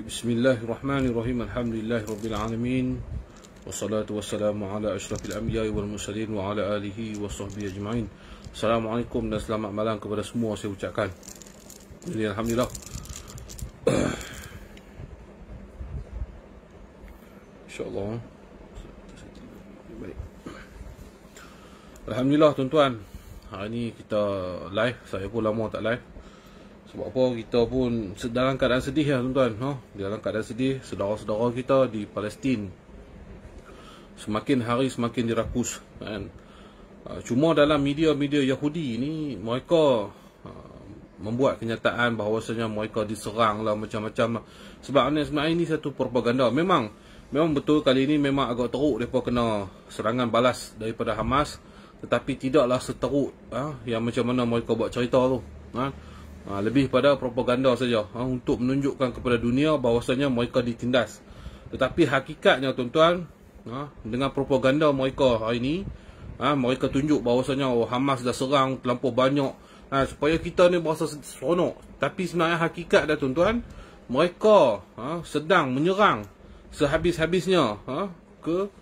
Bismillahirrahmanirrahim. Alhamdulillahirabbil alamin. Wassalatu wassalamu ala asyrafil anbiya'i wal mursalin wa ala alihi wa sahbihi ajma'in. Assalamualaikum dan selamat malam kepada semua saya ucapkan. Jadi alhamdulillah. InsyaAllah. Baik. Alhamdulillah tuan-tuan. Hari ni kita live. Saya pun lama tak live. Sebab apa, kita pun dalam keadaan sedih lah tuan-tuan. Dalam keadaan sedih, saudara-saudara kita di Palestin semakin hari semakin dirakus kan? Cuma dalam media-media Yahudi ni, mereka membuat kenyataan bahawasanya mereka diserang lah, macam-macam lah. Sebenarnya ini satu propaganda. Memang betul kali ini memang agak teruk mereka kena serangan balas daripada Hamas. Tetapi tidaklah seteruk yang macam mana mereka buat cerita tu. Lebih pada propaganda saja, untuk menunjukkan kepada dunia bahawasanya mereka ditindas. Tetapi hakikatnya tuan-tuan, dengan propaganda mereka hari ini, mereka tunjuk bahawasanya Hamas dah serang terlampau banyak, supaya kita ni berasa seronok. Tapi sebenarnya hakikat dah tuan-tuan, mereka sedang menyerang sehabis-habisnya ke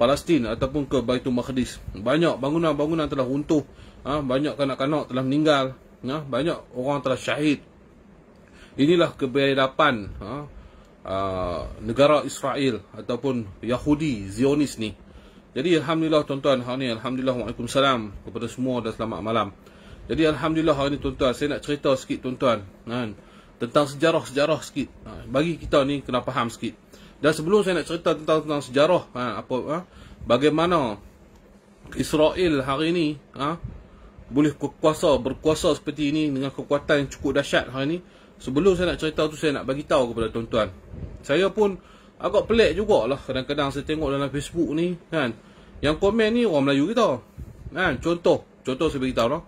Palestin ataupun ke Baitul Maqdis. Banyak bangunan-bangunan telah runtuh, banyak kanak-kanak telah meninggal, banyak orang telah syahid. Inilah kebedapan negara Israel ataupun Yahudi Zionis ni. Jadi alhamdulillah tuan-tuan, hari ni alhamdulillah, waalaikumsalam kepada semua dan selamat malam. Jadi alhamdulillah hari ni tuan-tuan, saya nak cerita sikit tuan-tuan tentang sejarah-sejarah sikit, bagi kita ni kena faham sikit. Dan sebelum saya nak cerita tentang sejarah, bagaimana Israel hari ni boleh berkuasa seperti ini dengan kekuatan yang cukup dahsyat hari ni. Sebelum saya nak cerita tu, saya nak bagi tahu kepada tuan-tuan. Saya pun agak pelik jugalah kadang-kadang saya tengok dalam Facebook ni yang komen ni orang Melayu kita. Contoh saya bagi tahu lah.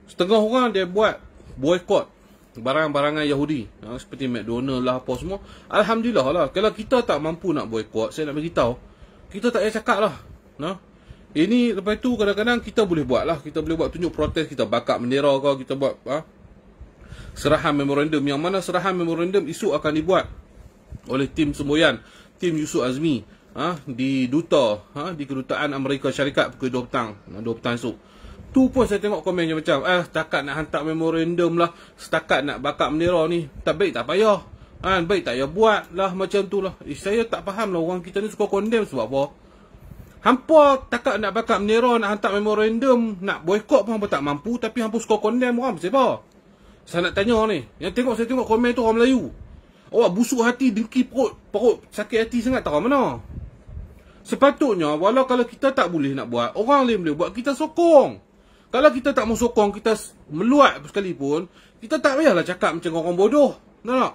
Setengah orang dia buat boykot barang-barangan Yahudi, seperti McDonald lah apa semua. Alhamdulillah lah. Kalau kita tak mampu nak boykot, saya nak bagi tahu, kita tak payah cakap lah. Ini lepas tu kadang-kadang kita boleh buat lah. Kita boleh buat tunjuk protes, kita bakar bendera ke, kita buat serahan memorandum. Yang mana serahan memorandum isu akan dibuat oleh tim semboyan, tim Yusuf Azmi, di duta, di kedutaan Amerika Syarikat pukul 2 petang esok. Tu pun saya tengok komen macam setakat nak hantar memorandum lah, setakat nak bakar bendera ni, tak baik tak payah, baik tak payah buat lah macam tu lah. Saya tak faham lah, orang kita ni suka condemn sebab apa. Hampa takat nak bakar bendera, nak hantar memorandum, nak boykot pun hampa tak mampu, tapi hampa suka condemn orang siapa? Saya nak tanya ni, yang saya tengok komen tu orang Melayu. Awak busuk hati, dengki perut sakit hati sangat, tahu mana? Sepatutnya walau kalau kita tak boleh nak buat, orang lain boleh buat, kita sokong. Kalau kita tak mau sokong, kita meluat sekalipun, kita tak payahlah cakap macam orang bodoh. Tak?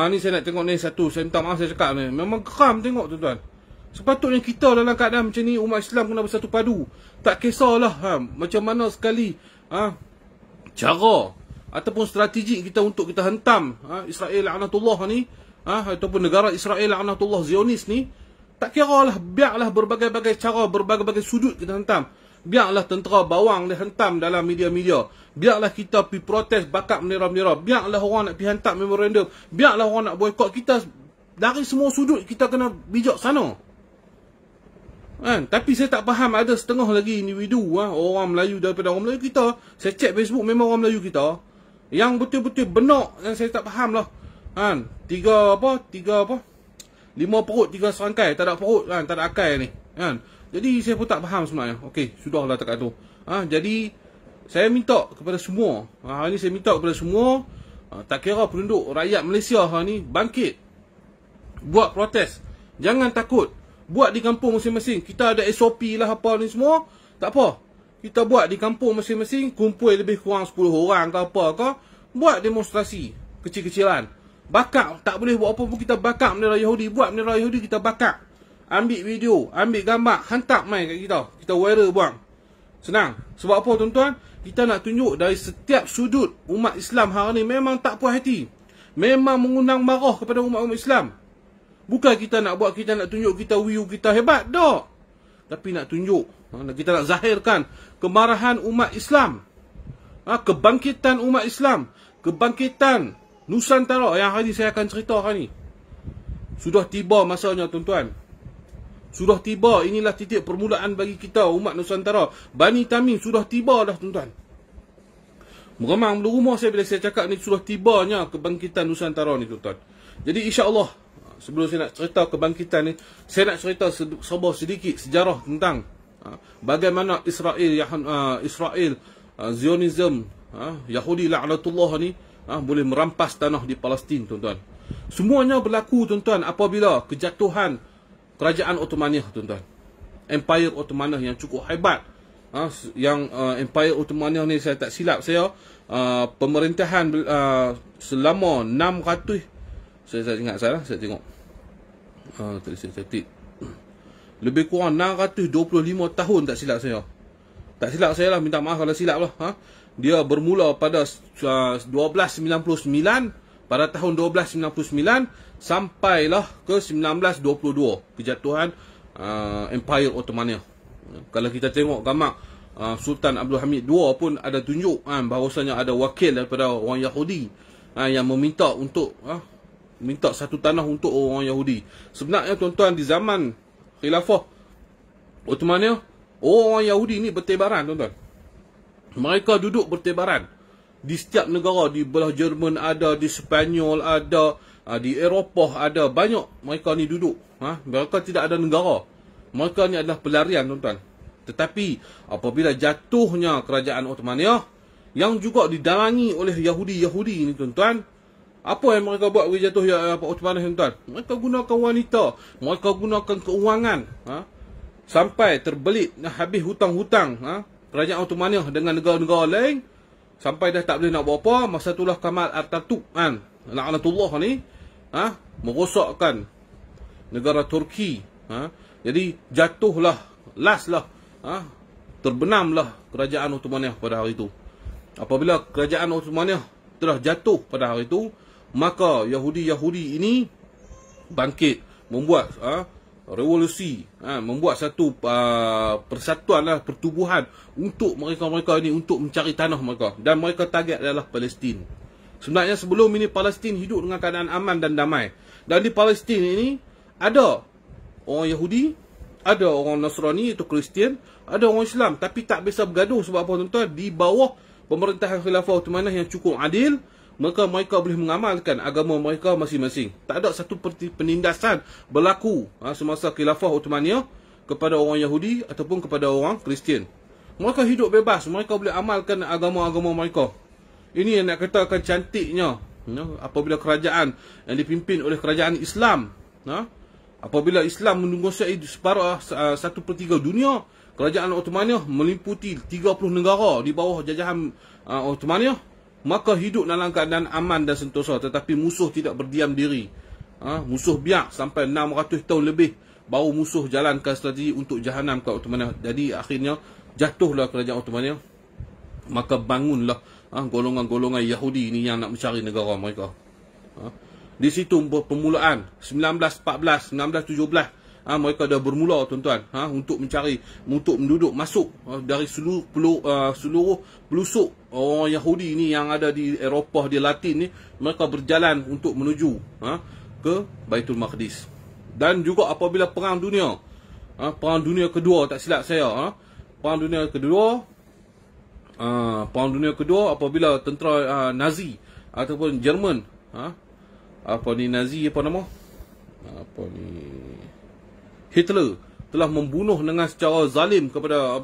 Ni saya nak tengok ni satu, saya minta maaf saya cakap ni, memang geram tengok tuan-tuan. Sepatutnya kita dalam keadaan macam ni, umat Islam kena bersatu padu. Tak kisahlah macam mana sekali cara ataupun strategi kita untuk kita hentam Israel la'natullah ni, ataupun negara Israel la'natullah Zionis ni. Tak kira lah, biarlah berbagai-bagai cara, berbagai-bagai sudut kita hentam. Biarlah tentera bawang dia hentam dalam media-media. Biarlah kita pergi protes, bakar bendera-bendera. Biarlah orang nak pergi hantar memorandum. Biarlah orang nak boykot. Kita dari semua sudut kita kena bijak sana. Tapi saya tak faham, ada setengah lagi individu orang Melayu daripada orang Melayu kita. Saya cek Facebook, memang orang Melayu kita yang betul-betul benak, yang saya tak faham lah. Tiga apa? 5 perut, 3 serangkai, tak ada perut, tak ada akal ni. Jadi saya pun tak faham sebenarnya. Okey, sudahlah dekat tu. Jadi saya minta kepada semua, hari ni saya minta kepada semua, tak kira penduduk rakyat Malaysia hari ni, bangkit, buat protes. Jangan takut. Buat di kampung masing-masing. Kita ada SOP lah apa ni semua, tak apa. Kita buat di kampung masing-masing, kumpul lebih kurang 10 orang ke apa ke, buat demonstrasi kecil-kecilan. Bakar, tak boleh buat apa pun, kita bakar bendera Yahudi, buat bendera Yahudi kita bakar. Ambil video, ambil gambar, hantar main kat kita. Kita viral buang. Senang. Sebab apa tuan-tuan? Kita nak tunjuk dari setiap sudut umat Islam hari ni memang tak puas hati. Memang mengundang marah kepada umat Islam. Bukan kita nak buat, kita nak tunjuk kita wiu, kita hebat, tak. Tapi nak tunjuk, kita nak zahirkan kemarahan umat Islam. Kebangkitan umat Islam, kebangkitan Nusantara yang hari ni saya akan cerita hari ni. Sudah tiba masanya tuan-tuan. Sudah tiba, inilah titik permulaan bagi kita umat Nusantara. Bani Tamim sudah tiba dah tuan-tuan. Meremang belum rumah saya bila saya cakap ni sudah tibanya kebangkitan Nusantara ni tuan-tuan. Jadi insya-Allah sebelum saya nak cerita kebangkitan ni, saya nak cerita sedikit sejarah tentang bagaimana Israel Zionism, Yahudi la'natullah ni boleh merampas tanah di Palestin tuan-tuan. Semuanya berlaku tuan-tuan apabila kejatuhan Kerajaan Ottomaniah tuan-tuan. Empire Ottomaniah yang cukup hebat. Empire Ottomaniah ni saya tak silap saya pemerintahan selama 600, saya ingat salah, saya tengok. Tadi saya catat. Lebih kurang 625 tahun tak silap saya. Tak silap saya lah, minta maaf kalau silap lah. Dia bermula pada 1299, pada tahun 1299 sampailah ke 1922 kejatuhan Empire Ottomaniah. Kalau kita tengok gambar Sultan Abdul Hamid II pun ada tunjuk bahawasanya ada wakil daripada orang Yahudi yang meminta untuk minta satu tanah untuk orang Yahudi. Sebenarnya tuan-tuan di zaman Khilafah Ottomaniah, orang Yahudi ni bertebaran tuan-tuan. Mereka duduk bertebaran di setiap negara, di belah Jerman ada, di Sepanyol ada, di Eropah ada, banyak mereka ni duduk. Mereka tidak ada negara. Mereka ni adalah pelarian tuan-tuan. Tetapi apabila jatuhnya kerajaan Ottomaniah yang juga didalangi oleh Yahudi-Yahudi ni tuan-tuan, apa yang mereka buat bagi jatuh Ottomaniah tuan-tuan? Mereka gunakan wanita, mereka gunakan keuangan, sampai terbelit habis hutang-hutang kerajaan Ottomaniah dengan negara-negara lain, sampai dah tak boleh nak buat apa. Masa itulah Kamal Atatürk la'natullah ni merosakkan negara Turki. Jadi jatuhlah, terbenamlah kerajaan Ottomaniah pada hari itu. Apabila kerajaan Ottomaniah telah jatuh pada hari itu, maka Yahudi-Yahudi ini bangkit, membuat revolusi, membuat satu persatuan lah, pertubuhan untuk mereka-mereka ini untuk mencari tanah mereka, dan mereka target adalah Palestin. Sebenarnya sebelum ini Palestin hidup dengan keadaan aman dan damai. Dan di Palestin ini ada orang Yahudi, ada orang Nasrani itu Kristian, ada orang Islam, tapi tak bisa bergaduh. Sebab apa tuan-tuan? Di bawah pemerintahan Khilafah Ottomaniyah yang cukup adil, maka mereka boleh mengamalkan agama mereka masing-masing. Tak ada satu penindasan berlaku semasa Khilafah Ottomaniyah kepada orang Yahudi ataupun kepada orang Kristian. Mereka hidup bebas, mereka boleh amalkan agama-agama mereka. Ini yang nak katakan cantiknya apabila kerajaan yang dipimpin oleh kerajaan Islam, apabila Islam menguasai separuh 1/3 dunia, kerajaan Ottomaniah meliputi 30 negara di bawah jajahan Ottomaniah, maka hidup dalam keadaan aman dan sentosa. Tetapi musuh tidak berdiam diri. Musuh biak sampai 600 tahun lebih baru musuh jalankan strategi untuk jahanam ke Ottomaniah. Jadi akhirnya jatuhlah kerajaan Ottomaniah, maka bangunlah golongan-golongan Yahudi ini yang nak mencari negara mereka. Di situ permulaan 1914, 1917 mereka dah bermula tuan-tuan untuk mencari, untuk menduduk masuk dari seluruh pelusuk orang Yahudi ini yang ada di Eropah, di Latin ni. Mereka berjalan untuk menuju ke Baitul Maqdis. Dan juga apabila Perang Dunia Kedua, tak silap saya, Perang Dunia Kedua apabila tentera Nazi ataupun Jerman, Hitler telah membunuh dengan secara zalim kepada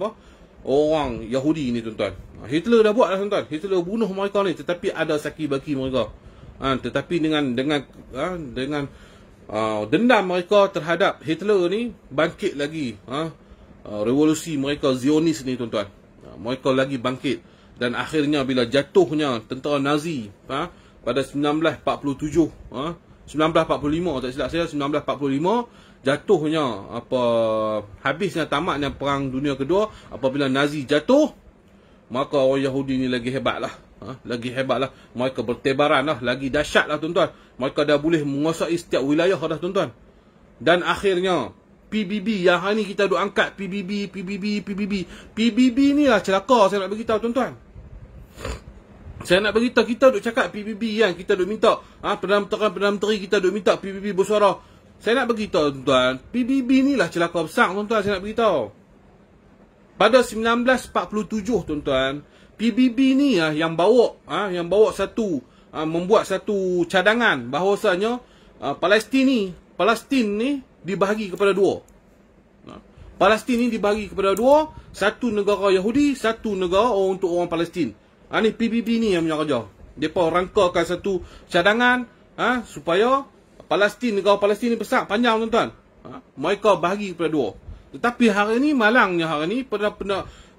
orang Yahudi ni tuan-tuan. Hitler dah buat dah tuan-tuan. Hitler bunuh mereka ni, tetapi ada saki baki mereka. Tetapi dengan dendam mereka terhadap Hitler ni, bangkit lagi revolusi mereka Zionis ni tuan-tuan. Mereka lagi bangkit, dan akhirnya bila jatuhnya tentera Nazi pada 1945, tak silap saya 1945, jatuhnya habisnya tamatnya Perang Dunia Kedua. Apabila Nazi jatuh, maka orang Yahudi ni lagi hebatlah. Mereka bertebaran lah, lagi dahsyat lah tuan-tuan. Mereka dah boleh menguasai setiap wilayah dah tuan-tuan. Dan akhirnya PBB yang hari ni kita duk angkat, PBB ni lah celaka, saya nak beritahu tuan-tuan. Saya nak beritahu, kita duk cakap PBB kan, kita duk minta, Perdana Menteri kita duk minta PBB bersuara. Saya nak beritahu tuan-tuan, PBB ni lah celaka besar tuan-tuan, saya nak beritahu. Pada 1947 tuan-tuan, PBB ni yang bawa membuat satu cadangan bahawasanya Palestin ni dibahagi kepada dua. Palestin ni dibahagi kepada dua, satu negara Yahudi, satu negara untuk orang Palestin. Ni PBB ni yang punya kerja. Depa rangkakan satu cadangan supaya negara Palestin ni besar, panjang tuan-tuan. Mereka bahagi kepada dua. Tetapi hari ni, malangnya hari ni,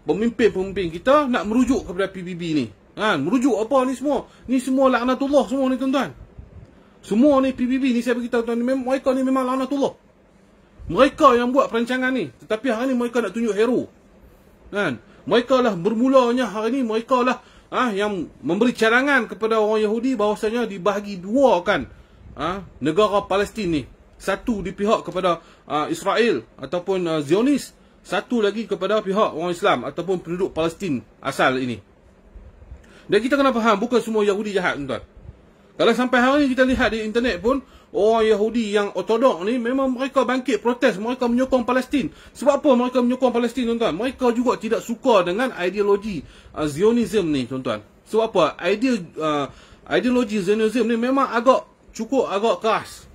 pemimpin-pemimpin kita nak merujuk kepada PBB ni. Merujuk apa ni semua? Ni semua laknatullah semua ni tuan-tuan. Semua ni PBB ni, saya beritahu tuan, mereka ni memang laknatullah. Mereka yang buat perancangan ni. Tetapi hari ni mereka nak tunjuk hero. Mereka lah bermulanya hari ni, mereka lah yang memberi cadangan kepada orang Yahudi bahawasanya dibahagi dua kan negara Palestin ni. Satu di pihak kepada Israel ataupun Zionis, satu lagi kepada pihak orang Islam ataupun penduduk Palestin asal ini. Dan kita kena faham, bukan semua Yahudi jahat tuan-tuan. Kalau sampai hari ni kita lihat di internet pun, orang Yahudi yang ortodok ni memang mereka bangkit protes, mereka menyokong Palestin. Sebab apa mereka menyokong Palestin tuan-tuan? Mereka juga tidak suka dengan ideologi Zionism ni tuan-tuan. Sebab apa? Ideologi Zionism ni memang cukup agak keras.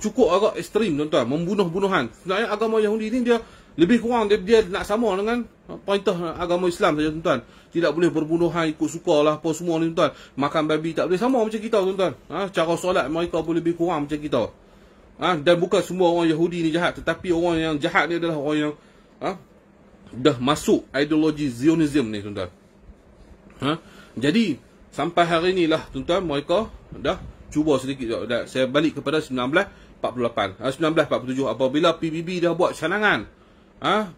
Cukup agak ekstrim tuan-tuan, membunuh-bunuhan. Sebenarnya agama Yahudi ni dia lebih kurang dia nak sama dengan perintah agama Islam saja tuan-tuan. Tidak boleh berbunuhan ikut suka lah apa semua ni tuan. Makan babi tak boleh, sama macam kita tuan-tuan. Cara solat mereka pun lebih kurang macam kita. Dan bukan semua orang Yahudi ni jahat, tetapi orang yang jahat ni adalah orang yang dah masuk ideologi Zionism ni tuan-tuan. Jadi sampai hari ni lah tuan-tuan, mereka dah cuba sedikit. Saya balik kepada 1947 apabila PBB dah buat cadangan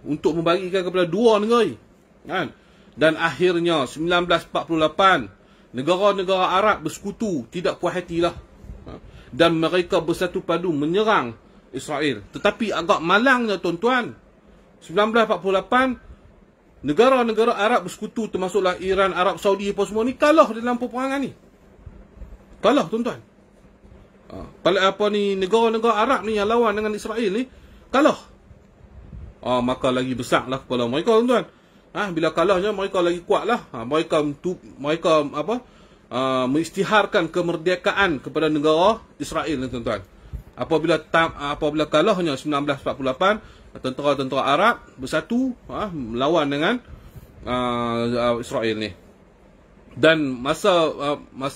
untuk membagikan kepada dua negara. Dan akhirnya 1948 negara-negara Arab bersekutu, tidak puas hatilah. Dan mereka bersatu padu menyerang Israel. Tetapi agak malangnya tuan-tuan, 1948 negara-negara Arab bersekutu termasuklah Iran, Arab Saudi apa semua ni kalah dalam peperangan ni. Kalah tuan-tuan. Negara-negara Arab ni yang lawan dengan Israel ni kalah. Maka lagi besarlah kepala mereka tuan-tuan. Bila kalahnya mereka lagi kuatlah. Mereka mengisytiharkan kemerdekaan kepada negara Israel ni tuan-tuan. Apabila kalahnya 1948, tentera-tentera Arab bersatu melawan dengan Israel ni. Dan masa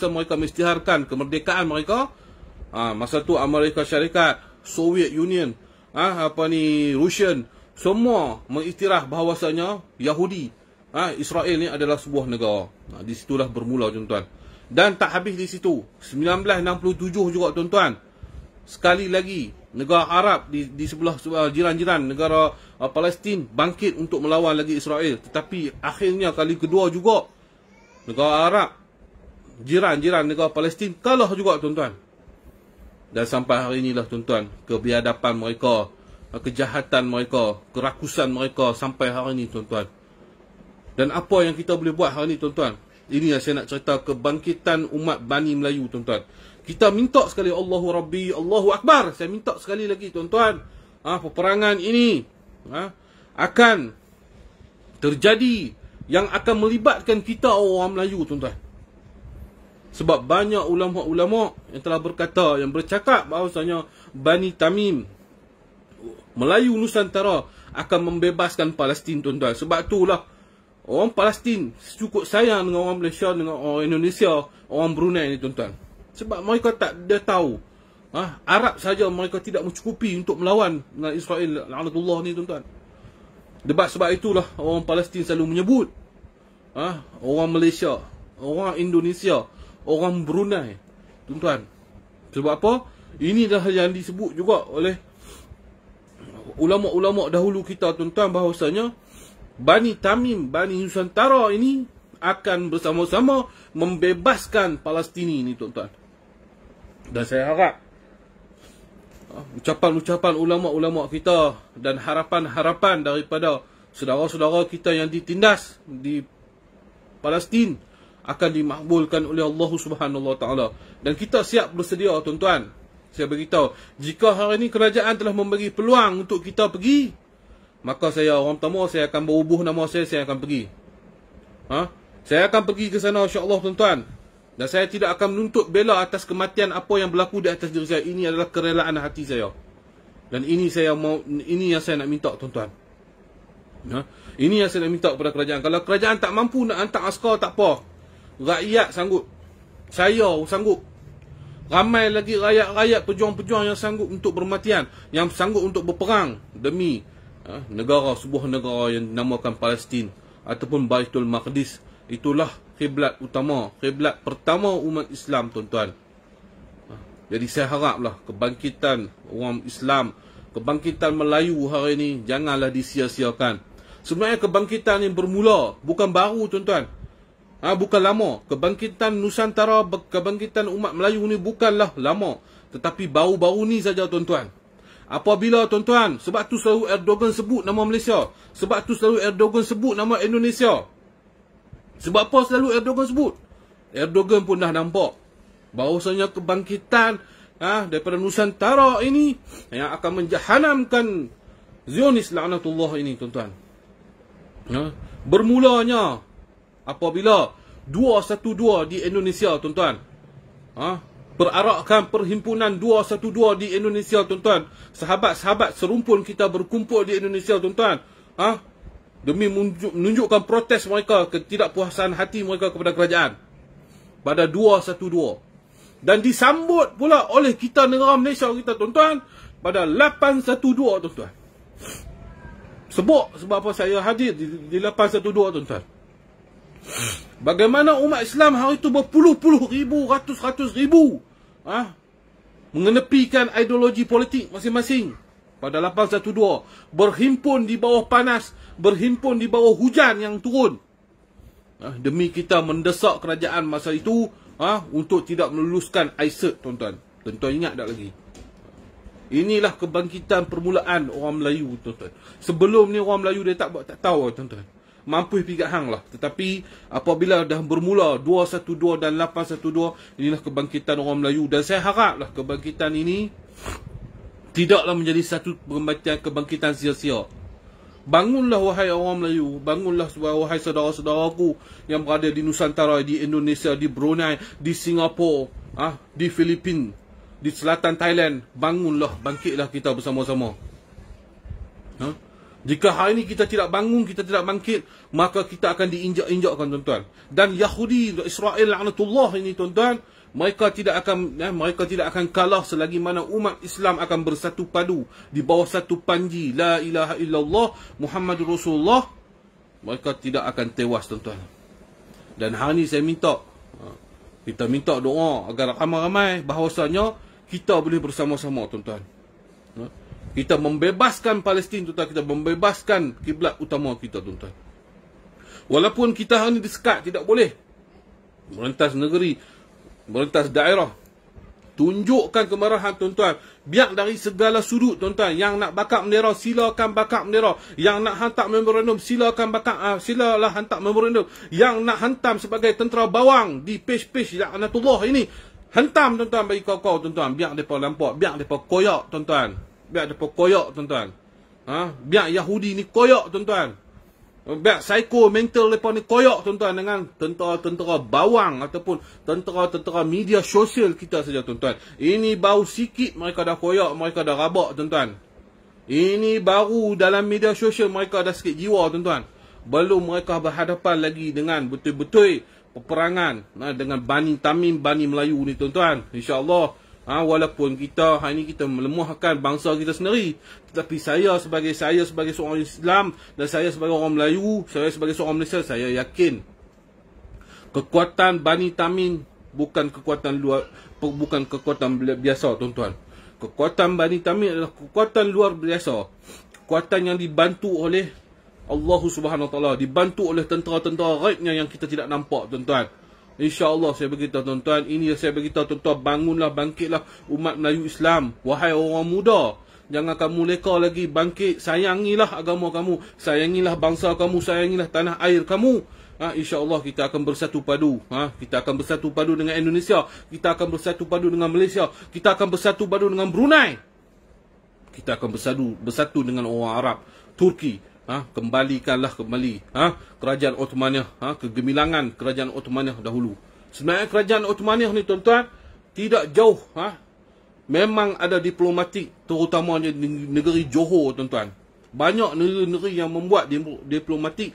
mereka mengisytiharkan kemerdekaan mereka, masa tu Amerika Syarikat, Soviet Union, Russian, semua mengiktiraf bahawasanya Yahudi, Israel ni adalah sebuah negara. Di situlah bermula tuan-tuan. Dan tak habis di situ. 1967 juga tuan-tuan, sekali lagi negara Arab di sebelah jiran-jiran negara Palestin bangkit untuk melawan lagi Israel. Tetapi akhirnya kali kedua juga negara Arab, jiran-jiran negara Palestin kalah juga tuan-tuan. Dan sampai hari inilah tuan-tuan, kebiadaban mereka, kejahatan mereka, kerakusan mereka sampai hari ini tuan-tuan. Dan apa yang kita boleh buat hari ini tuan-tuan? Ini yang saya nak cerita, kebangkitan umat Bani Melayu tuan-tuan. Kita minta sekali Allahu Rabbi, Allahu Akbar. Saya minta sekali lagi tuan-tuan, peperangan ini akan terjadi yang akan melibatkan kita orang Melayu tuan-tuan. Sebab banyak ulama-ulama yang telah berkata, yang bercakap bahawasanya Bani Tamim, Melayu Nusantara akan membebaskan Palestin tuan-tuan. Sebab itulah orang Palestin cukup sayang dengan orang Malaysia, dengan orang Indonesia, orang Brunei ni tuan-tuan. Sebab mereka tak dia tahu, Arab saja mereka tidak mencukupi untuk melawan dengan Israel laknatullah ni tuan-tuan. Sebab itulah orang Palestin selalu menyebut orang Malaysia, orang Indonesia, orang Brunei tuan-tuan. Sebab apa? Ini dah yang disebut juga oleh ulama-ulama dahulu kita tuan-tuan, bahawasanya Bani Tamim, Bani Nusantara ini akan bersama-sama membebaskan Palestin ini tuan-tuan. Dan saya harap ucapan-ucapan ulama-ulama kita dan harapan-harapan daripada saudara-saudara kita yang ditindas di Palestin akan dimakbulkan oleh Allah Subhanahu Wa Taala. Dan kita siap bersedia, tuan-tuan. Saya beritahu, jika hari ini kerajaan telah memberi peluang untuk kita pergi, maka saya orang pertama, saya akan berubuh nama saya akan pergi. Saya akan pergi ke sana, insya-Allah, tuan-tuan. Dan saya tidak akan menuntut bela atas kematian apa yang berlaku di atas diri saya. Ini adalah kerelaan hati saya. Dan ini yang saya nak minta, tuan-tuan. Ini yang saya nak minta kepada kerajaan. Kalau kerajaan tak mampu nak hantar askar, tak apa. Rakyat sanggup. Saya sanggup. Ramai lagi rakyat-rakyat, pejuang-pejuang yang sanggup untuk bermatian, yang sanggup untuk berperang demi sebuah negara yang dinamakan Palestin ataupun Baitul Maqdis. Itulah kiblat utama, kiblat pertama umat Islam, tuan-tuan. Jadi saya haraplah kebangkitan orang Islam, kebangkitan Melayu hari ini janganlah disia-siakan. Sebenarnya kebangkitan yang bermula bukan baru, tuan-tuan. Bukan lama. Kebangkitan Nusantara, kebangkitan umat Melayu ni bukanlah lama, tetapi baru-baru ni saja, tuan-tuan. Apabila, tuan-tuan, sebab tu selalu Erdogan sebut nama Malaysia, sebab tu selalu Erdogan sebut nama Indonesia. Sebab apa selalu Erdogan sebut? Erdogan pun dah nampak bahawasanya kebangkitan daripada Nusantara ini yang akan menjahanamkan Zionis laknatullah ini, tuan-tuan. Bermulanya apabila 212 di Indonesia, tuan-tuan. Perarakkan perhimpunan 212 di Indonesia, tuan-tuan. Sahabat-sahabat serumpun kita berkumpul di Indonesia, tuan-tuan. Demi menunjukkan protes mereka, ketidakpuasan hati mereka kepada kerajaan pada 212. Dan disambut pula oleh kita, negara Malaysia kita, tuan-tuan, pada 812, tuan-tuan. Sebab apa saya hadir di 812, tuan-tuan. Bagaimana umat Islam hari itu berpuluh-puluh ribu, ratus-ratus ribu mengenepikan ideologi politik masing-masing pada 812, berhimpun di bawah panas, berhimpun di bawah hujan yang turun, demi kita mendesak kerajaan masa itu untuk tidak meluluskan ISIS, tuan-tuan. Tuan-tuan ingat tak lagi? Inilah kebangkitan permulaan orang Melayu, tuan-tuan. Sebelum ni orang Melayu dia tak tahu, tuan-tuan. Mampu pikat hang lah. Tetapi apabila dah bermula 212 dan 812, inilah kebangkitan orang Melayu. Dan saya haraplah kebangkitan ini tidaklah menjadi satu kebangkitan sia-sia. Bangunlah wahai orang Melayu, bangunlah wahai saudara-saudaraku yang berada di Nusantara, di Indonesia, di Brunei, di Singapura, di Filipina, di selatan Thailand. Bangunlah, bangkitlah kita bersama-sama. Jika hari ini kita tidak bangun, kita tidak bangkit, maka kita akan diinjak-injakkan, tuan-tuan. Dan Yahudi, Israel laknatullah ini, tuan-tuan, mereka tidak akan kalah selagi mana umat Islam akan bersatu padu di bawah satu panji la ilaha illallah Muhammadur Rasulullah. Mereka tidak akan tewas, tuan-tuan. Dan hari ini saya minta, kita minta doa agar ramai-ramai bahawasanya kita boleh bersama-sama, tuan-tuan. Kita membebaskan Palestin, tuan-tuan. Kita membebaskan kiblat utama kita, tuan-tuan. Walaupun kita hari ini disekat, tidak boleh merentas negeri, merentas daerah. Tunjukkan kemarahan, tuan-tuan. Biar dari segala sudut, tuan-tuan. Yang nak bakar bendera, silakan bakar bendera. Yang nak hantar memorandum, silakan silalah hantar memorandum. Yang nak hantam sebagai tentera bawang di page-page laknatullah ini, hantam, tuan-tuan, bagi kau-kau, tuan-tuan. Biar mereka nampak, biar mereka koyak, tuan-tuan. Biar mereka koyak, tuan-tuan. Biar Yahudi ni koyak, tuan-tuan. Biar psycho mental mereka ni koyak, tuan-tuan, dengan tentera-tentera bawang ataupun tentera-tentera media sosial kita saja, tuan-tuan. Ini baru sikit mereka dah koyak, mereka dah rabak, tuan-tuan. Ini baru dalam media sosial mereka dah sikit jiwa, tuan-tuan. Belum mereka berhadapan lagi dengan betul-betul peperangan dengan Bani Tamim, Bani Melayu ni, tuan-tuan. InsyaAllah. Walaupun kita hari ini kita melemahkan bangsa kita sendiri, tetapi saya sebagai seorang Islam dan saya sebagai orang Melayu, saya sebagai seorang Malaysia, saya yakin kekuatan Bani Tamim bukan kekuatan luar, bukan kekuatan biasa, tuan-tuan. Kekuatan Bani Tamim adalah kekuatan luar biasa. Kekuatan yang dibantu oleh Allah Subhanahu Wa Taala, dibantu oleh tentera-tentera ghaibnya yang kita tidak nampak, tuan-tuan. InsyaAllah saya beritahu, tuan-tuan, ini saya beritahu, tuan-tuan, bangunlah, bangkitlah umat Melayu Islam. Wahai orang muda, Jangan kamu leka lagi, bangkit. Sayangilah agama kamu, sayangilah bangsa kamu, sayangilah tanah air kamu. InsyaAllah kita akan bersatu padu. Kita akan bersatu padu dengan Indonesia. Kita akan bersatu padu dengan Malaysia. Kita akan bersatu padu dengan Brunei. Kita akan bersatu dengan orang Arab, Turki. Kembalikanlah kembali kerajaan Ottomaniah, kegemilangan kerajaan Ottomaniah dahulu. Sebenarnya kerajaan Ottomaniah ni tuan-tuan tidak jauh, memang ada diplomatik, terutamanya di negeri Johor tuan-tuan. Banyak negeri-negeri yang membuat diplomatik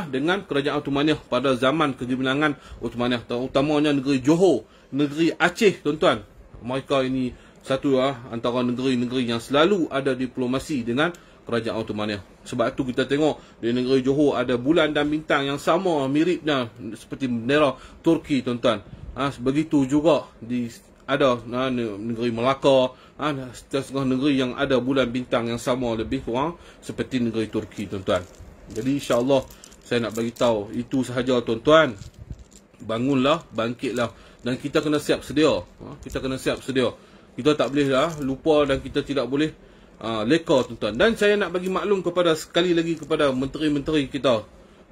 dengan kerajaan Ottomaniah pada zaman kegemilangan Ottomaniah, terutamanya negeri Johor, negeri Aceh tuan-tuan. Mereka ini satu antara negeri-negeri yang selalu ada diplomasi dengan kerajaan Ottomaniah. Sebab tu kita tengok di negeri Johor ada bulan dan bintang yang sama miripnya seperti bendera Turki tuan-tuan. Begitu juga ada negeri Melaka, setengah negeri yang ada bulan bintang yang sama lebih kurang seperti negeri Turki tuan-tuan. Jadi insya-Allah saya nak bagi tahu itu sahaja tuan-tuan. Bangunlah, bangkitlah, dan kita kena siap sedia. Kita kena siap sedia. Kita tak boleh lupa, dan kita tidak boleh leka tuan-tuan. Dan saya nak bagi maklum sekali lagi kepada menteri-menteri kita,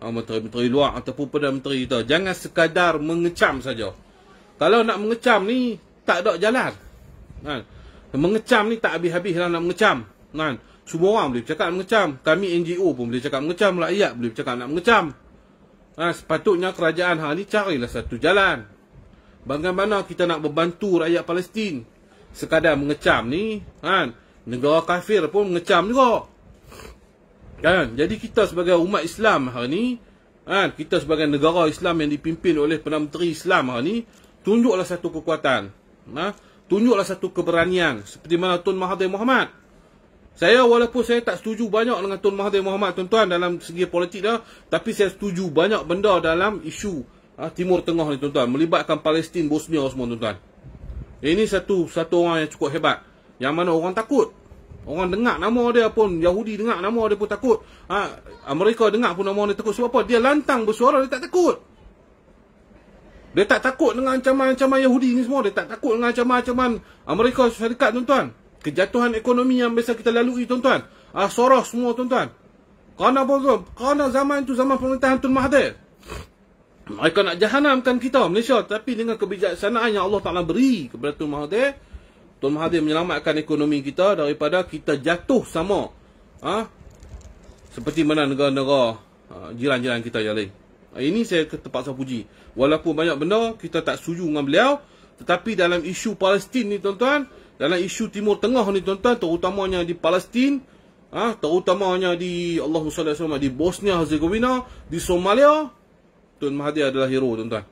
menteri-menteri luar ataupun Perdana Menteri kita, jangan sekadar mengecam saja. Kalau nak mengecam ni tak ada jalan. Mengecam ni tak habis-habis lah nak mengecam. Semua orang boleh cakap mengecam. Kami NGO pun boleh cakap mengecam. Rakyat boleh cakap nak mengecam. Sepatutnya kerajaan ni carilah satu jalan. Bagaimana kita nak membantu rakyat Palestin? Sekadar mengecam ni, negara kafir pun mengecam juga. Jadi kita sebagai umat Islam hari ni, kita sebagai negara Islam yang dipimpin oleh Perdana Menteri Islam hari ni, tunjuklah satu kekuatan. Tunjuklah satu keberanian seperti mana Tun Mahathir Mohamad. Saya walaupun saya tak setuju banyak dengan Tun Mahathir Mohamad tuan-tuan dalam segi politik dah, tapi saya setuju banyak benda dalam isu Timur Tengah ni tuan-tuan, melibatkan Palestin, Bosnia semua tuan-tuan. Ini satu orang yang cukup hebat, yang mana orang takut. Orang dengar nama dia pun, Yahudi dengar nama dia pun takut. Amerika dengar pun nama dia takut. Sebab apa? Dia lantang bersuara, dia tak takut. Dia tak takut dengan ancaman-ancaman Yahudi ni semua. Dia tak takut dengan ancaman-ancaman Amerika Syarikat tuan-tuan. Kejatuhan ekonomi yang biasa kita lalui tuan-tuan. Soros semua tuan-tuan. Kerana apa tuan? Kerana zaman tu zaman pemerintahan Tun Mahathir. Mereka nak jahanamkan kita Malaysia, tapi dengan kebijaksanaan yang Allah Ta'ala beri kepada Tun Mahathir, Tun Mahathir menyelamatkan ekonomi kita daripada kita jatuh sama seperti mana negara-negara jiran-jiran kita yang lain. Ini saya terpaksa puji. Walaupun banyak benda kita tak setuju dengan beliau, tetapi dalam isu Palestin ni tuan-tuan, dalam isu Timur Tengah ni tuan-tuan, terutamanya di Palestin, terutamanya di di Bosnia Herzegovina, di Somalia, Tun Mahathir adalah hero tuan-tuan.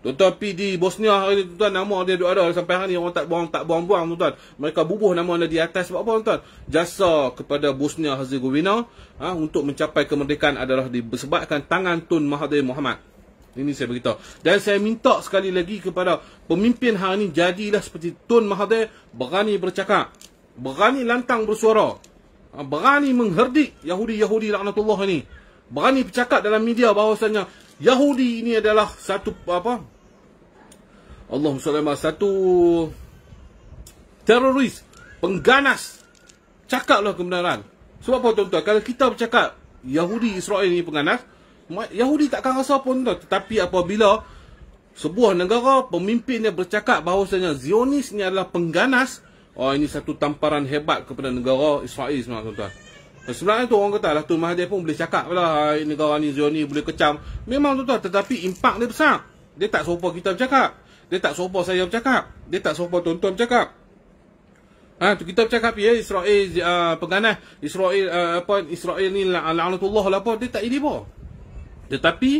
Tetapi di Bosnia hari ni tuan-tuan, nama dia ada sampai hari ni orang tak buang-buang tuan-tuan. Mereka bubuh nama dia di atas. Sebab apa tuan-tuan? Jasa kepada Bosnia Herzegovina untuk mencapai kemerdekaan adalah disebabkan tangan Tun Mahathir Mohamad. Ini saya beritahu. Dan saya minta sekali lagi kepada pemimpin hari ni, jadilah seperti Tun Mahathir, berani bercakap, berani lantang bersuara, berani mengherdik Yahudi-Yahudi laknatullah ini, berani bercakap dalam media bahawasanya Yahudi ini adalah satu Allahumma salli ala satu teroris, pengganas. Cakaplah kebenaran. Sebab apa tuan-tuan? Kalau kita bercakap Yahudi Israel ini pengganas, Yahudi takkan rasa pun tuan. Tetapi apabila sebuah negara pemimpinnya bercakap bahawasanya Zionis ini adalah pengganas, ini satu tamparan hebat kepada negara Israel sebenarnya tuan-tuan. Sebenarnya tu orang kata lah, Tun Mahathir pun boleh cakap lah negara ni Zionis boleh kecam. Memang tuan-tuan, tetapi impak dia besar. Dia tak serupa kita bercakap. Dia tak serupa saya bercakap. Dia tak serupa tuan-tuan bercakap. Kita bercakap Israel pengganas, Israel ni laknatullah lah apa, dia tak ini apa. Tetapi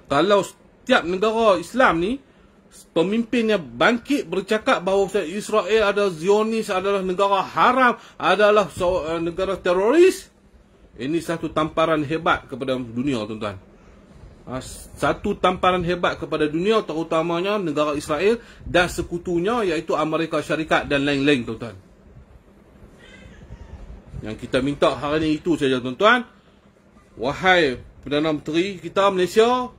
kalau setiap negara Islam ni pemimpinnya bangkit bercakap bahawa Israel adalah Zionis, adalah negara haram, adalah negara teroris, ini satu tamparan hebat kepada dunia tuan-tuan. Satu tamparan hebat kepada dunia, terutamanya negara Israel dan sekutunya iaitu Amerika Syarikat dan lain-lain tuan-tuan. Yang kita minta hari ini itu saja tuan-tuan. Wahai Perdana Menteri kita Malaysia,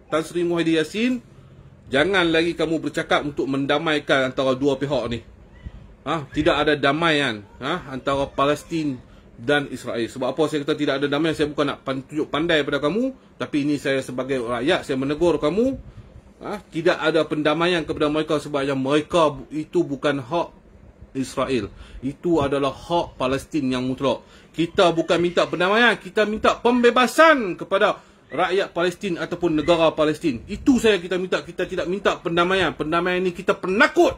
Tan Sri Muhyiddin Yassin, jangan lagi kamu bercakap untuk mendamaikan antara dua pihak ni. tidak ada damaian antara Palestin dan Israel. Sebab apa saya kata tidak ada damaian? Saya bukan nak tunjuk pandai pada kamu, tapi ini saya sebagai rakyat, saya menegur kamu. Tidak ada pendamaian kepada mereka sebab yang mereka itu bukan hak Israel. Itu adalah hak Palestin yang mutlak. Kita bukan minta pendamaian, kita minta pembebasan kepada rakyat Palestin ataupun negara Palestin. Itu saya kita minta. Kita tidak minta pendamaian. Pendamaian ini kita penakut.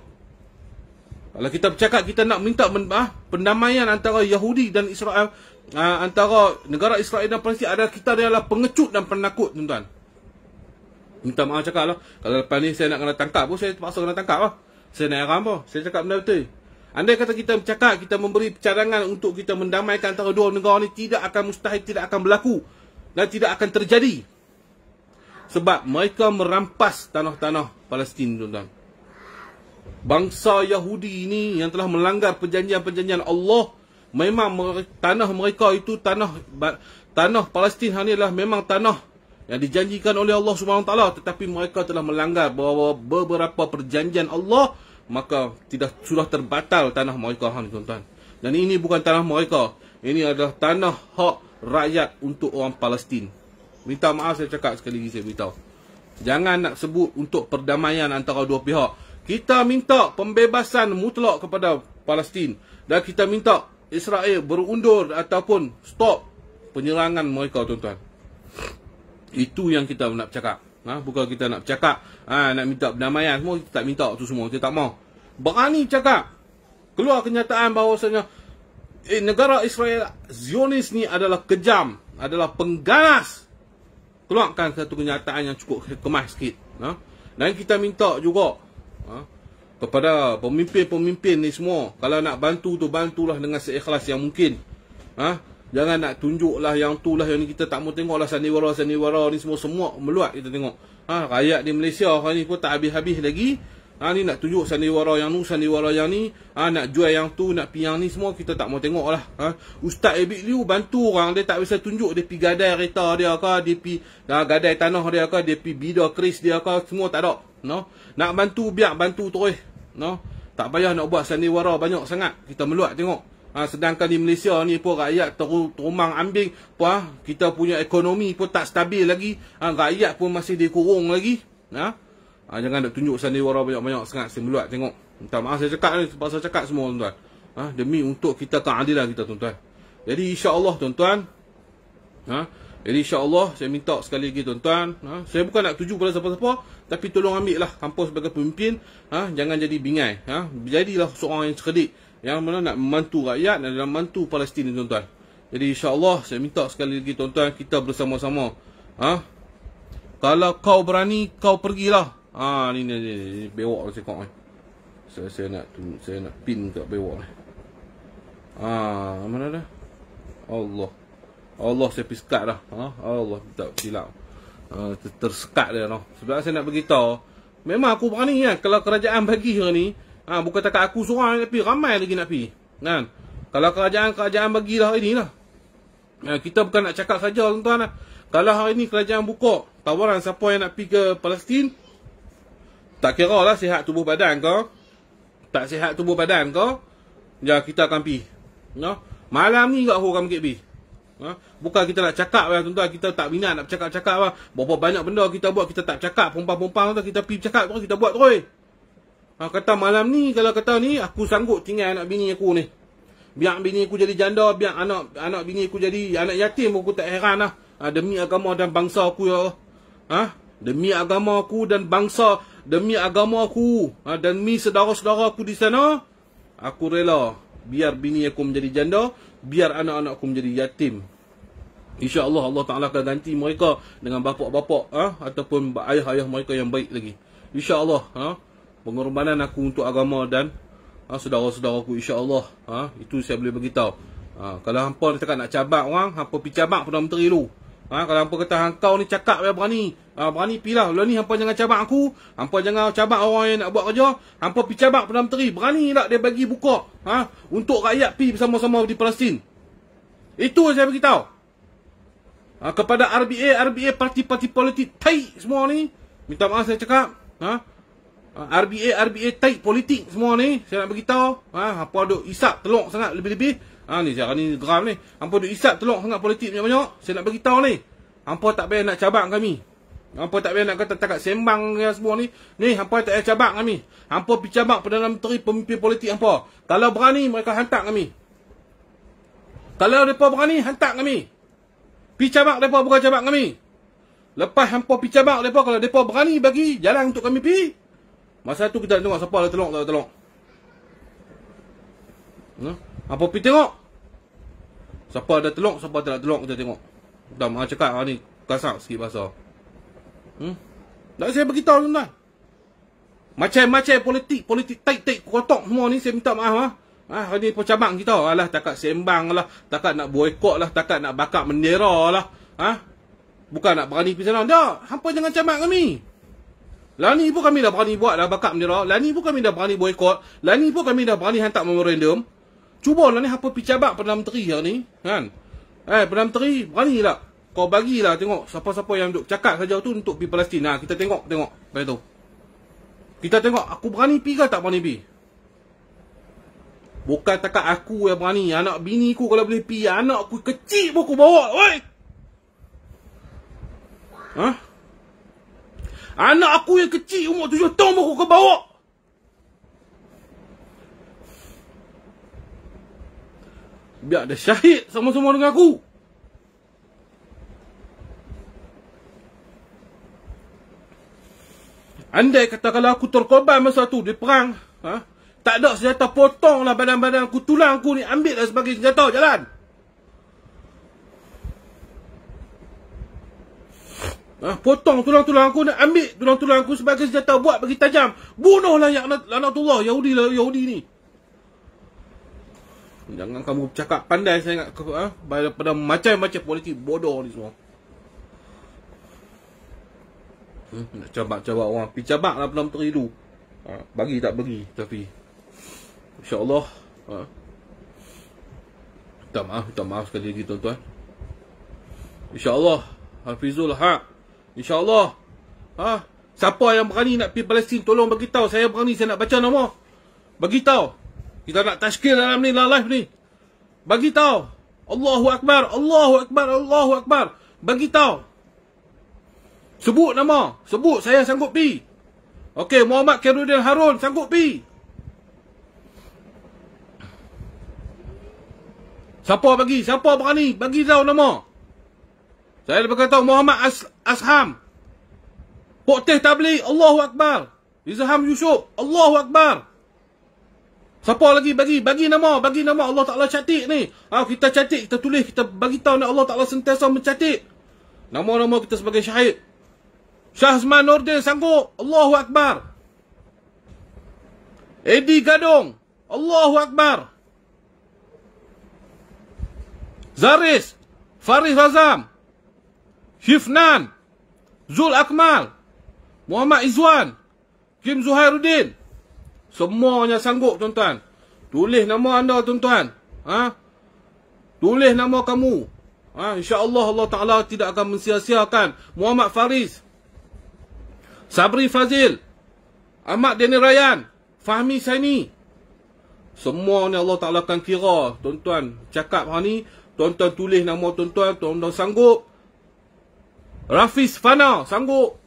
Kalau kita bercakap kita nak minta pendamaian antara Yahudi dan Israel, antara negara Israel dan Palestin, kita adalah pengecut dan penakut, tuan-tuan. Minta maaf cakap lah. Kalau lepas ni saya nak kena tangkap pun, saya terpaksa kena tangkap lah. Saya nak heran pun. Saya cakap benda betul. Andai kata kita bercakap, kita memberi cadangan untuk kita mendamaikan antara dua negara ni, tidak akan mustahil, tidak akan berlaku. Dan tidak akan terjadi. Sebab mereka merampas tanah-tanah Palestin, tuan-tuan. Bangsa Yahudi ini yang telah melanggar perjanjian-perjanjian Allah, memang tanah mereka itu, tanah Palestin ini adalah memang tanah yang dijanjikan oleh Allah SWT, tetapi mereka telah melanggar beberapa perjanjian Allah, maka sudah terbatal tanah mereka, tuan-tuan. Dan ini bukan tanah mereka, ini adalah tanah hak rakyat untuk orang Palestin. Minta maaf saya cakap sekali lagi, saya beritahu. Jangan nak sebut untuk perdamaian antara dua pihak. Kita minta pembebasan mutlak kepada Palestin, dan kita minta Israel berundur ataupun stop penyerangan mereka, tuan-tuan. Itu yang kita nak cakap. Bukan kita nak cakap nak minta perdamaian. Semua kita tak minta tu semua. Kita tak mau. Berani cakap. Keluar kenyataan bahawasanya negara Israel Zionis ni adalah kejam, adalah pengganas. Keluarkan satu kenyataan yang cukup kemas sikit. Dan kita minta juga kepada pemimpin-pemimpin ni semua, kalau nak bantu tu, bantulah dengan seikhlas yang mungkin. Jangan nak tunjuklah yang tu lah, yang ni kita tak mau tengoklah sandiwara ni semua meluat kita tengok. Rakyat di Malaysia hari ni pun tak habis-habis lagi. Ni nak tunjuk sandiwara yang nu, sandiwara yang ni, nak jual yang tu, nak pi yang ni, semua kita tak mau tengoklah. Ustaz Ebik Liu bantu orang, dia tak bisa tunjuk dia pi gadai kereta dia ke, dia pi gadai tanah dia ke, dia pi bida keris dia ke, semua tak ada. Nak bantu biar bantu terus. Tak payah nak buat sandiwara banyak sangat. Kita meluat tengok. Sedangkan di Malaysia ni pun rakyat terumang ambing, kita punya ekonomi pun tak stabil lagi, rakyat pun masih dikurung lagi. Jangan nak tunjuk sandiwara banyak-banyak sangat. Saya meluat tengok. Minta maaf saya cakap ni, sebab saya cakap semua, tuan-tuan. Demi untuk kita keadilan kita, tuan-tuan. Jadi insya-Allah, tuan-tuan, jadi insya-Allah saya minta sekali lagi, tuan-tuan, saya bukan nak tuju pada siapa-siapa, tapi tolong ambil lah hampa sebagai pemimpin, jangan jadi bingai, jadilah seorang yang cerdik, yang mana nak membantu rakyat dan membantu Palestin, tuan-tuan. Jadi insya-Allah saya minta sekali lagi, tuan-tuan, kita bersama-sama. Kalau kau berani, kau pergilah. Ni bewak saya kau ni. Saya nak pin kat bewak ni. Mana dah? Allah saya piskat dah. Allah tak silap. Tersekat dia noh. Sebab saya nak beritahu, memang aku berani kan. Kalau kerajaan bagi hari ni, bukan takat aku seorang nak pergi, ramai lagi nak pergi. Kan? Kalau kerajaan bagilah hari ni lah. Kita bukan nak cakap saja, tuan-tuan. Kalau hari ni kerajaan buka tawaran siapa yang nak pergi ke Palestin, tak kira lah sihat tubuh badan ke, tak sihat tubuh badan ke, kita akan pergi. Malam ni kat orang pergi. Bukan kita nak cakap lah, tuan-tuan. Kita tak minat nak cakap-cakap lah. Berapa banyak benda kita buat, kita tak cakap. Perempuan-perempuan tu, kita pergi cakap terus, kita buat terus. Kata malam ni, kalau kata ni, aku sanggup tinggal anak bini aku ni. Biar bini aku jadi janda, biar anak bini aku jadi anak yatim, aku tak heran lah. Demi agama dan bangsa aku, ya Allah. Demi agama aku dan bangsa, demi agama aku, demi saudara-saudara aku di sana, aku rela biar bini aku menjadi janda, biar anak-anak aku menjadi yatim. InsyaAllah Allah Ta'ala akan ganti mereka dengan bapak-bapak ataupun ayah-ayah mereka yang baik lagi. InsyaAllah pengorbanan aku untuk agama dan saudara-saudara aku, insyaAllah. Itu saya boleh beritahu. Kalau hampa ni cakap nak cabak orang, hampa pergi cabak Perdana Menteri dulu. Kalau hampa kata kau ni cakap yang berani, berani pilah. Lalu ni hampa jangan cabak aku, hampa jangan cabak orang yang nak buat kerja. Hampa pergi cabak Perdana Menteri, berani tak dia bagi buka untuk rakyat pergi bersama-sama di Palestin. Itu saya beritahu. Kepada RBA parti-parti politik tai semua ni, minta maaf saya cakap, RBA taik politik semua ni. Saya nak beritahu. Hampa duk isap teluk sangat lebih-lebih. Ni sekarang ni geram ni. Hampa duk isap teluk sangat politik banyak-banyak. Saya nak beritahu ni. Hampa tak payah nak cabang kami. Hampa tak payah nak kata takat sembang yang semua ni. Ni hampa tak payah cabang kami. Hampa pergi cabang Perdana Menteri pemimpin politik hampa. Kalau berani mereka hantar kami. Kalau mereka berani hantar kami. Pergi cabang mereka bukan cabang kami. Lepas hampa pergi cabang mereka, kalau mereka berani bagi jalan untuk kami pergi. Masa tu kita tengok siapa ada telok tak ada telok. Apa pergi tengok? Siapa ada telok, siapa tak ada telok kita tengok. Dah mahu cakap ni kasar sikit bahasa. Tak saya beritahu tuan-tuan. Macam-macam politik taik kotak semua ni saya minta maaf Hari ni pencabang kita. Alah takat sembang lah, takat nak boykot lah, takat nak bakar bendera lah. Bukan nak berani pergi sana. Tak, hampa jangan cabang kami. Lah ni pun kami dah berani buat dah bakar bendera. Lah ni pun kami dah berani boykot. Lah ni pun kami dah berani hantar memorandum. Cuba lah ni hampa pergi cabang Perdana Menteri hari ni, kan? Perdana Menteri berani lah. Kau bagilah tengok siapa-siapa yang duk cakap saja tu untuk pergi Palestin. Kita tengok lepas tu. Kita tengok aku berani pergi ke tak berani pergi. Bukan takat aku yang berani. Anak bini ku kalau boleh pergi. Anak aku kecil pun aku bawa. Oi! Anak aku yang kecil umur 7 tahun pun aku bawa. Biar dia syahid sama-sama dengan aku. Andai kata kalau aku terkorban masa tu di perang, tak ada senjata, potonglah badan-badan aku, tulang aku ni ambillah sebagai senjata jalan. Potong tulang-tulang aku, nak ambil tulang-tulang aku sebagai senjata, buat bagi tajam. Bunuhlah yang laknatullah Yahudi ni. Jangan kamu cakap pandai sangat pada macam-macam politik bodoh ni semua. Nak cabak-cabak orang. Pergi cabak lah Perdana Menteri tu. Bagi tak bagi. Tapi InsyaAllah minta maaf sekali lagi tuan-tuan. InsyaAllah Hafizul Haq. InsyaAllah siapa yang berani nak pergi Palestin, tolong bagi tahu. Saya berani, saya nak baca nama. Bagi tahu. Kita nak tashkil dalam ni, live ni. Bagi tahu. Allahu Akbar, Allahu Akbar, Allahu Akbar. Bagi tahu. Sebut nama. Sebut saya sanggup pergi. Okey, Muhammad Khairuddin Harun sanggup pergi. Siapa bagi? Siapa berani? Bagi tahu nama. Saya berkata Muhammad Asham. Pokteh Tabligh, Allahu Akbar. Izham Yusuf, Allahu Akbar. Siapa lagi bagi nama, Allah Taala catik ni. Kita catik, kita tulis, kita bagi tahu ni Allah Taala sentiasa mencatik nama-nama kita sebagai syahid. Syahzman Nordin sanggup, Allahu Akbar. Edi Gadong, Allahu Akbar. Zaris, Faris Razam, Hifnan, Zul Akmal, Muhammad Izwan, Kim Zuhairuddin. Semuanya sanggup tuan-tuan. Tulis nama anda tuan-tuan. Tulis nama kamu. InsyaAllah Allah Ta'ala tidak akan mensia-siakan. Muhammad Faris, Sabri Fazil, Ahmad Deni Rayyan, Fahmi Saini. Semua ni Allah Ta'ala akan kira. Tuan-tuan cakap hari ni, tuan-tuan tulis nama tuan-tuan. Tuan-tuan sanggup. Rafiz Fana sanggup.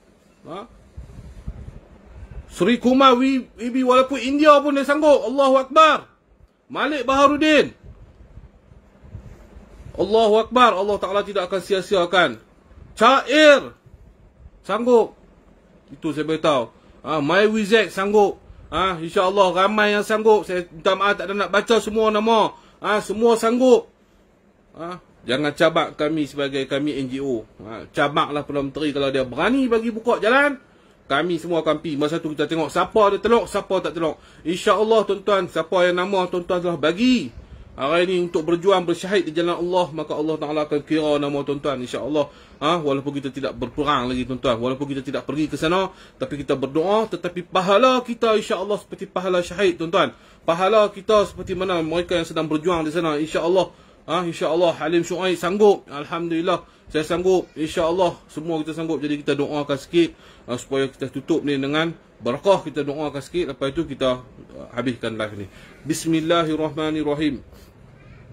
Sri Kumar Wibi, walaupun India pun dia sanggup. Allahu Akbar. Malik Baharudin. Allahu Akbar. Allah Ta'ala tidak akan sia-siakan. Cair sanggup. Itu saya beritahu. Mai Wizek sanggup. InsyaAllah ramai yang sanggup. Saya minta maaf tak ada nak baca semua nama. Semua sanggup. Jangan cabak kami sebagai kami NGO. Cabaklah Perdana Menteri kalau dia berani bagi buka jalan. Kami semua akan pergi. Masa tu kita tengok siapa ada telok, siapa tak telok. InsyaAllah tuan-tuan, siapa yang nama tuan-tuan telah bagi hari ini untuk berjuang bersyahid di jalan Allah, maka Allah Ta'ala akan kira nama tuan-tuan InsyaAllah. Walaupun kita tidak berperang lagi tuan-tuan, walaupun kita tidak pergi ke sana, tapi kita berdoa, tetapi pahala kita InsyaAllah seperti pahala syahid tuan-tuan. Pahala kita seperti mana mereka yang sedang berjuang di sana InsyaAllah. InsyaAllah Halim Syuaib sanggup. Alhamdulillah saya sanggup. InsyaAllah semua kita sanggup. Jadi kita doakan sikit supaya kita tutup ni dengan barakah, kita doakan sikit, lepas itu kita habiskan live ni. Bismillahirrahmanirrahim.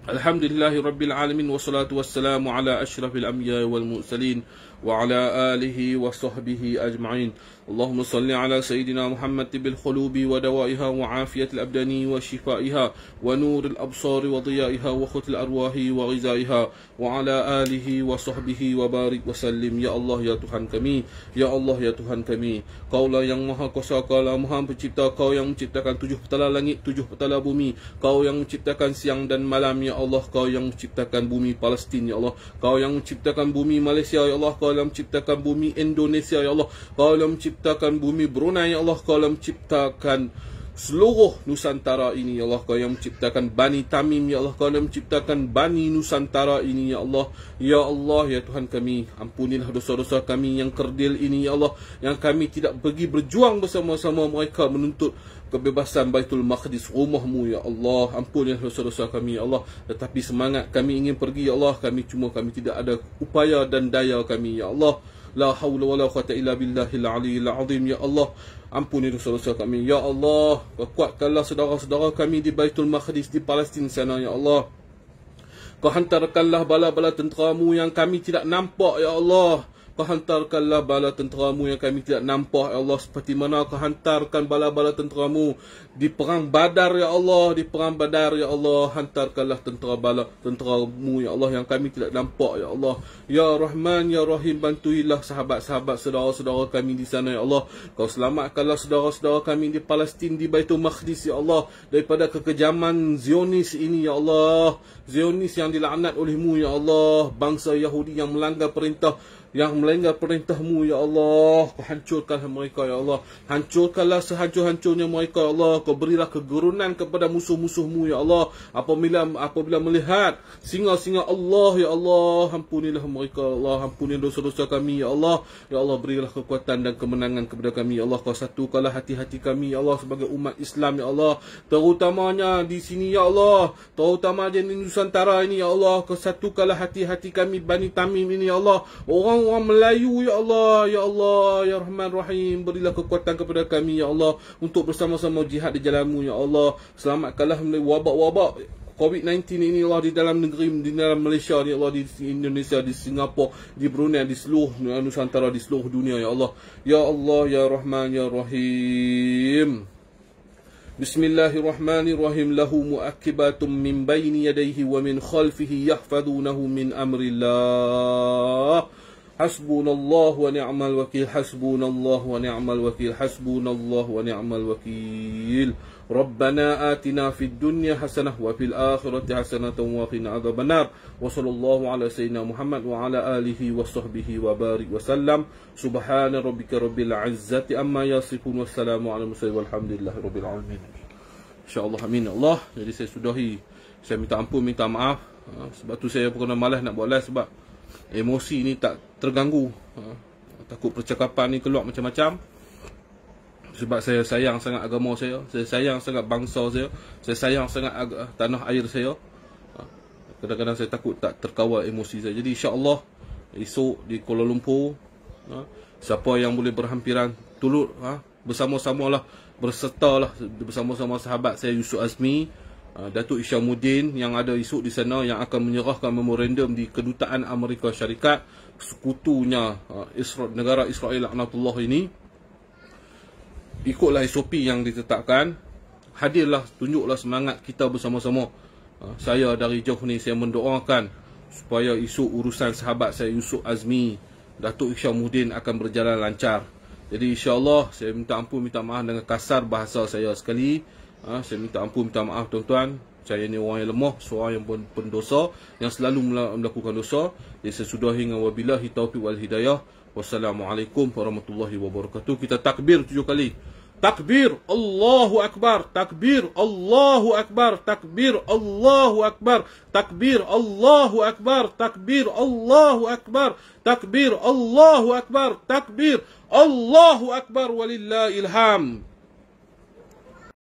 Alhamdulillahi Rabbil Alamin. Wassalatu wassalamu ala ashrafil anbiya wal mursalin wa ala alihi wa sahbihi ajma'in. Allahumma salli ala Sayyidina Muhammad bil khulubi wa dawaiha wa afiyatil abdani wa shifaiha wa nuril absari wa diyaiha wa khutil arwahi wa ghizaiha wa ala alihi wa sahbihi wa barik wa sallim. Ya Allah, ya Tuhan kami, ya Allah, ya Tuhan kami, Kaulah yang maha kuasa, Kaulah maha pencipta, Kau yang menciptakan 7 petala langit, 7 petala bumi, Kau yang menciptakan siang dan malam, ya Allah, Kau yang menciptakan bumi Palestin, ya Allah, Kau yang menciptakan bumi Malaysia, ya Allah, Kau yang menciptakan bumi Indonesia, ya Allah, Kau yang menciptakan bumi Brunei, ya Allah, Kau yang menciptakan seluruh Nusantara ini, ya Allah, Kau yang menciptakan Bani Tamim, ya Allah, Kau yang menciptakan Bani Nusantara ini, ya Allah, ya Allah, ya Tuhan kami, ampunilah dosa-dosa kami yang kerdil ini, ya Allah, yang kami tidak pergi berjuang bersama-sama mereka menuntut kebebasan Baitul Maqdis, rumahmu, ya Allah. Ampunilah dosa-dosa kami, ya Allah. Tetapi semangat kami ingin pergi, ya Allah, kami tidak ada upaya dan daya kami, ya Allah. La hawla wa la quwwata illa billahil aliyyil azim, ya Allah. Ampuni dosa-dosa kami, ya Allah. Kuatkanlah saudara-saudara kami di Baitul Maqdis, di Palestin sana, ya Allah. Kau hantarkanlah bala-bala tenteramu yang kami tidak nampak, ya Allah. Kau hantarkanlah bala tenteramu yang kami tidak nampak, ya Allah. Seperti mana Kau hantarkan bala-bala tenteramu di perang Badar, ya Allah. Di perang Badar, ya Allah. Hantarkanlah tenteramu, ya Allah, yang kami tidak nampak, ya Allah. Ya Rahman, ya Rahim, bantuilah sahabat-sahabat saudara-saudara kami di sana, ya Allah. Kau selamatkanlah saudara-saudara kami di Palestin, di Baitul Maqdis, ya Allah, daripada kekejaman Zionis ini, ya Allah. Zionis yang dilaknat olehmu, ya Allah. Bangsa Yahudi yang melanggar perintahmu, ya Allah. Kau hancurkanlah mereka, ya Allah. Hancurkanlah sehancur-hancurnya mereka, ya Allah. Kau berilah kegurunan kepada musuh-musuhmu, ya Allah. Apabila melihat singa-singa Allah, ya Allah, ampunilah mereka, ya Allah. Ampunilah dosa-dosa kami, ya Allah. Ya Allah, berilah kekuatan dan kemenangan kepada kami, ya Allah. Kau satukanlah hati-hati kami, ya Allah, sebagai umat Islam, ya Allah. Terutamanya di sini, ya Allah. Terutama di Nusantara ini, ya Allah. Kau satukanlah hati-hati kami Bani Tamim ini, ya Allah. Orang Melayu, ya Allah, ya Allah, ya Rahman Rahim, berilah kekuatan kepada kami, ya Allah, untuk bersama-sama jihad di jalan-Mu, ya Allah. Selamatkanlah wabak-wabak COVID-19 ini, ya Allah, di dalam negeri, di dalam Malaysia, ya Allah, di Indonesia, di Singapura, di Brunei, di seluruh Nusantara, di seluruh dunia, ya Allah. Ya Allah, ya Rahman, ya Rahim. Bismillahirrahmanirrahim. Lahu mu'akibatum min bayni yadayhi wa min khalfihi yahfadunahu min amrillah. Hasbunallahu wa ni'mal wakil. Hasbunallahu wa ni'mal wakil. Hasbunallahu wa ni'mal wakil. Rabbana atina fid dunya hasanah wa fil akhirati hasanah wa qina adzabannar. Wa sallallahu ala sayyidina Muhammad wa ala alihi wa sahbihi wa barik wa sallam. Subhana rabbika rabbil izzati amma yasifun. Wassalamu ala mursalin walhamdulillahi rabbil alamin. InsyaAllah, amin, Allah. Jadi saya sudahi. Saya minta ampun, minta maaf. Sebab tu saya pernah malas nak buat live, sebab emosi ni tak terganggu. Takut percakapan ni keluar macam-macam. Sebab saya sayang sangat agama saya sayang sangat bangsa saya sayang sangat tanah air saya. Kadang-kadang saya takut tak terkawal emosi saya. Jadi insya-Allah esok di Kuala Lumpur, siapa yang boleh berhampiran turut, bersama-samalah, bersertalah bersama-sama sahabat saya Yusuf Azmi, Datuk Isyamuddin yang ada esok di sana, yang akan menyerahkan memorandum di Kedutaan Amerika Syarikat, sekutunya negara Israel laknatullah ini. Ikutlah SOP yang ditetapkan. Hadirlah, tunjuklah semangat kita bersama-sama. Saya dari jauh ni saya mendoakan supaya esok urusan sahabat saya Yusuf Azmi, Datuk Isyamuddin akan berjalan lancar. Jadi insya-Allah saya minta ampun, minta maaf dengan kasar bahasa saya sekali. Saya minta ampun, minta maaf tuan-tuan. Saya ni orang yang lemah, seorang yang pendosa, yang selalu melakukan dosa. Jadi saya sudahi dengan wabillahi taufiq wal hidayah. Wassalamualaikum warahmatullahi wabarakatuh. Kita takbir 7 kali. Takbir, Allahu Akbar. Takbir, Allahu Akbar. Takbir, Allahu Akbar. Takbir, Allahu Akbar. Takbir, Allahu Akbar. Takbir, Allahu Akbar. Takbir, Allahu Akbar. Walillahil hamd.